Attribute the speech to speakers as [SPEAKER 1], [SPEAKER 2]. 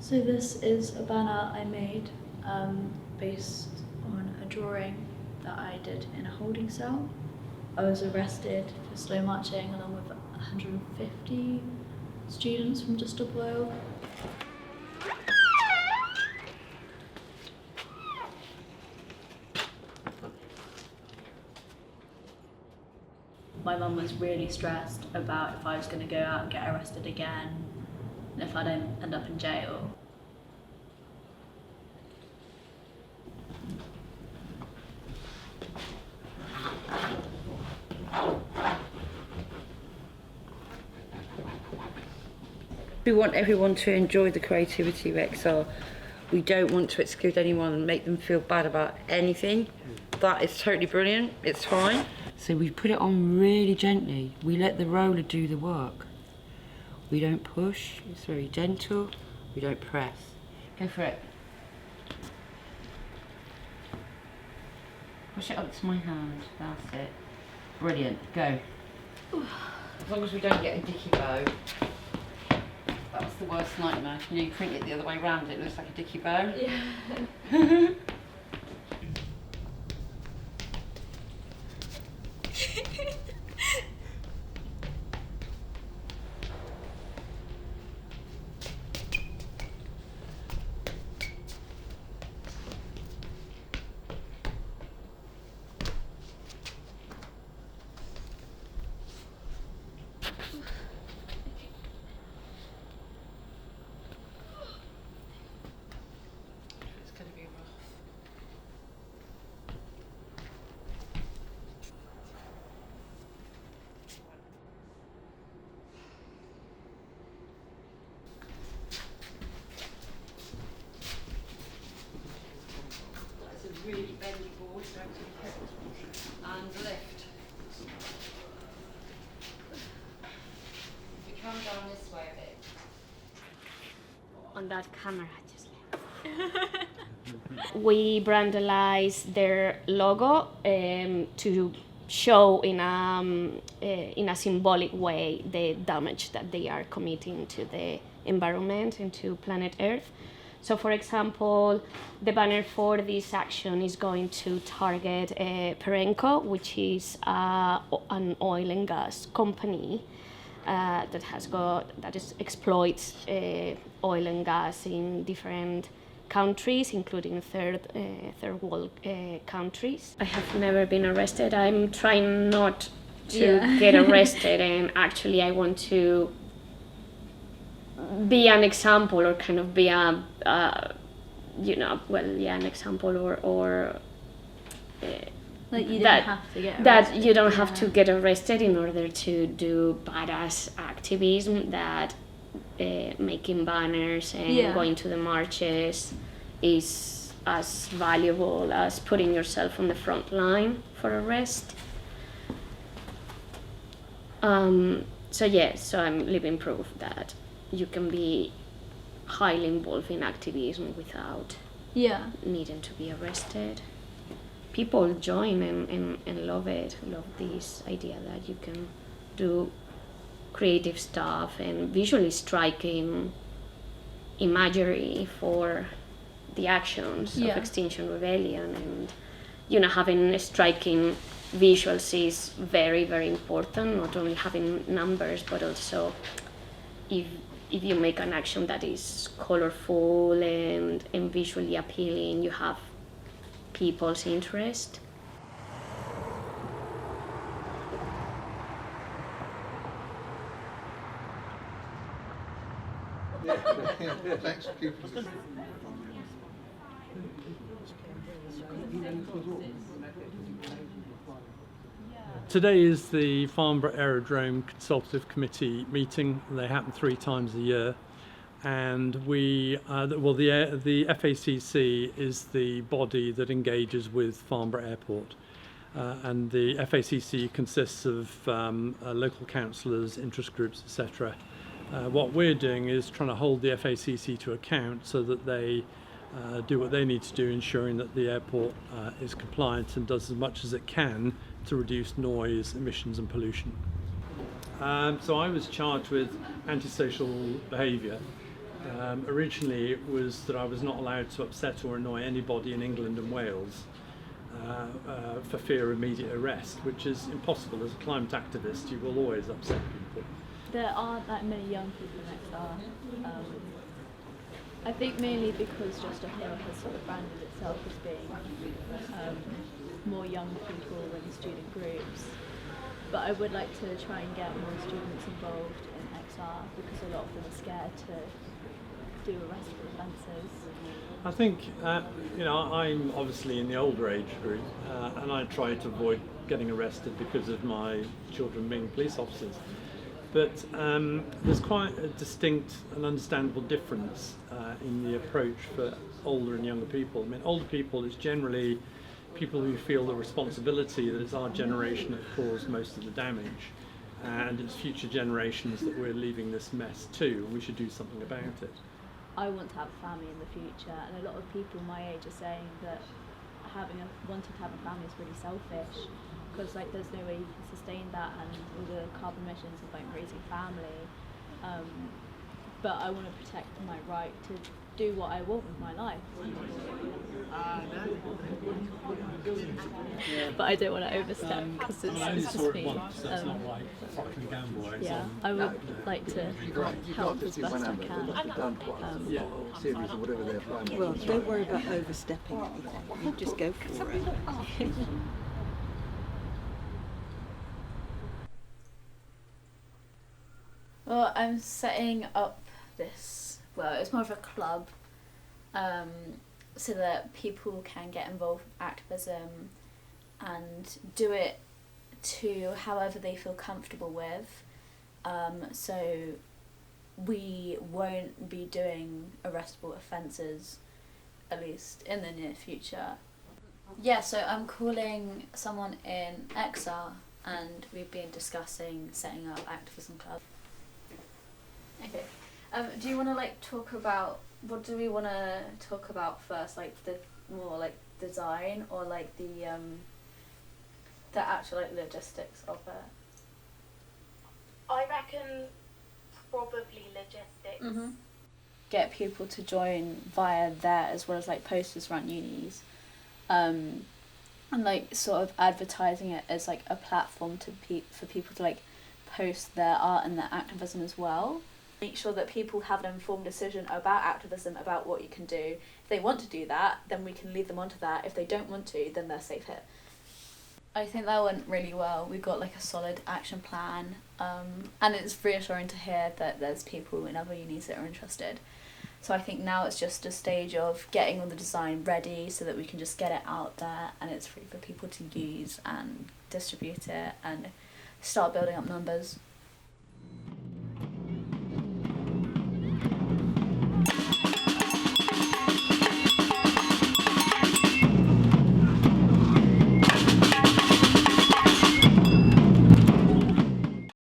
[SPEAKER 1] So this is a banner I made based on a drawing that I did in a holding cell. I was arrested for slow marching along with 150 students from just up below. My mum was really stressed about if I was going to go out and get arrested again and if I'd end up in jail.
[SPEAKER 2] We want everyone to enjoy the creativity of XR. We don't want to exclude anyone and make them feel bad about anything. That is totally brilliant, it's fine. So we put it on really gently. We let the roller do the work. We don't push, it's very gentle. We don't press. Go for it. Push it up to my hand, that's it. Brilliant, go. As long as we don't get a dicky bow. That's the worst nightmare. You know, you print it the other way around, it looks like a dicky bow.
[SPEAKER 1] Yeah.
[SPEAKER 2] Really bendy board, so to be careful. And lift. If you come down this way a bit.
[SPEAKER 3] On that camera, just we brandalize their logo to show in a symbolic way the damage that they are committing to the environment and to planet Earth. So, for example, the banner for this action is going to target Perenco, which is an oil and gas company that exploits oil and gas in different countries, including third world countries. I have never been arrested. I'm trying not to get arrested, and actually, I want to be an example, or kind of be an example, or
[SPEAKER 1] like you don't have to get arrested.
[SPEAKER 3] That you don't have to get arrested in order to do badass activism, that making banners and going to the marches is as valuable as putting yourself on the front line for arrest. So I'm living proof that you can be highly involved in activism without needing to be arrested. People join and love it, love this idea that you can do creative stuff and visually striking imagery for the actions of Extinction Rebellion, and having striking visuals is very, very important. Not only having numbers, but also if you make an action that is colorful and visually appealing, you have people's interest.
[SPEAKER 4] Thanks for keeping
[SPEAKER 5] Today is the Farnborough Aerodrome Consultative Committee meeting. They happen 3 times a year, and the FACC is the body that engages with Farnborough Airport, and the FACC consists of local councillors, interest groups, etc. What we're doing is trying to hold the FACC to account so that they do what they need to do, ensuring that the airport is compliant and does as much as it can to reduce noise, emissions and pollution. So I was charged with antisocial behaviour, Originally it was that I was not allowed to upset or annoy anybody in England and Wales for fear of immediate arrest, which is impossible. As a climate activist, you will always upset people.
[SPEAKER 1] There aren't that many young people in XR. I think mainly because Just a Hill has sort of branded itself as being more young people than student groups. But I would like to try and get more students involved in XR because a lot of them are scared to do arrestable offences.
[SPEAKER 5] I think, I'm obviously in the older age group and I try to avoid getting arrested because of my children being police officers. But there's quite a distinct and understandable difference in the approach for older and younger people. I mean, older people is generally people who feel the responsibility that it's our generation that caused most of the damage and it's future generations that we're leaving this mess to, and we should do something about it.
[SPEAKER 1] I want to have a family in the future, and a lot of people my age are saying that wanting to have a family is really selfish because there's no way you can sustain that and all the carbon emissions of raising a family. But I want to protect my right to do what I want with my life. But I don't want to overstep because it's just me.
[SPEAKER 5] That's not like fucking gamble.
[SPEAKER 1] Yeah, I would like to help as best I can.
[SPEAKER 4] Series or whatever they're planning.
[SPEAKER 6] Well, don't worry about overstepping anything. You just go for it.
[SPEAKER 1] Well, I'm setting up this, it's more of a club, so that people can get involved with activism and do it to however they feel comfortable with. So we won't be doing arrestable offences, at least in the near future. Yeah, so I'm calling someone in XR and we've been discussing setting up activism club. Okay. Do you want to talk about, what do we want to talk about first? The more design or the actual logistics of it?
[SPEAKER 7] I reckon probably logistics.
[SPEAKER 1] Mm-hmm. Get people to join via there as well as posters around unis, and sort of advertising it as a platform for people to post their art and their activism as well. Make sure that people have an informed decision about activism, about what you can do. If they want to do that, then we can lead them onto that. If they don't want to, then they're safe here. I think that went really well. We got a solid action plan, and it's reassuring to hear that there's people in other unis that are interested. So I think now it's just a stage of getting all the design ready so that we can just get it out there and it's free for people to use and distribute it and start building up numbers.